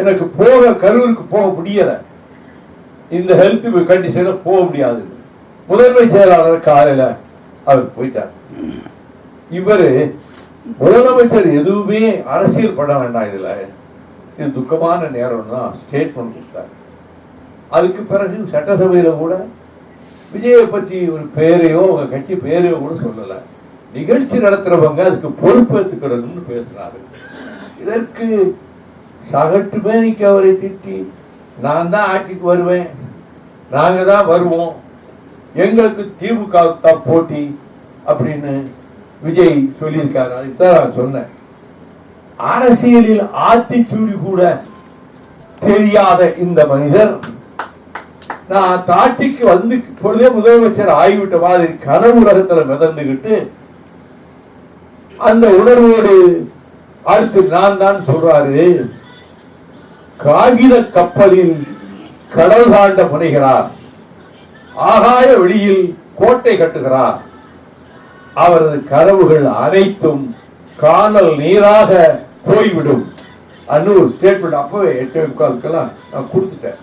எனக்கு கரூருக்கு போக முடியல, இந்த ஹெல்த் கண்டிஷன்ல போக முடியாது. முதன்மை செயலாளர் காலையில அவர் போயிட்டார். இவரு முதலமைச்சர் எதுவுமே அரசியல் பண்ண வேண்டாம், இதுல இது துக்கமான நேரம் தான் ஸ்டேட்மெண்ட் கொடுத்தார். அதுக்கு பிறகு சட்டசபையில கூட விஜயை பற்றி ஒரு பேரையோ அவங்க கட்சி பேரையோ கூட சொல்லல. நிகழ்ச்சி நடத்துறவங்க அதுக்கு பொறுப்பேற்றுக்கணும்னு பேசுறாரு. இதற்கு சகட்டு மேனிக்கு அவரை திட்டி, நான் தான் ஆட்சிக்கு வருவேன், நாங்க தான் வருவோம், எங்களுக்கு திமுக தான் போட்டி அப்படின்னு விஜய் சொல்லியிருக்காரு. அதுதான் நான் சொன்னேன், அரசியலில் ஆத்திச்சூடி கூட தெரியாத இந்த மனிதர் நான் ஆட்சிக்கு வந்து இப்பொழுதே முதலமைச்சர் ஆகிவிட்ட மாதிரி கனவு உலகத்துல மிதந்துகிட்டு அந்த உணர்வோடு அடுத்து நான் தான் சொல்றாரு, காகித கப்பலில் கடல் தாண்ட முனைகிறார், ஆகாய வெளியில் கோட்டை கட்டுகிறார், அவரது கனவுகள் அனைத்தும் காணல் நீராக போய்விடும். ஒரு ஸ்டேட்மெண்ட் அப்பவே 8:45 நான் கொடுத்துட்டேன்.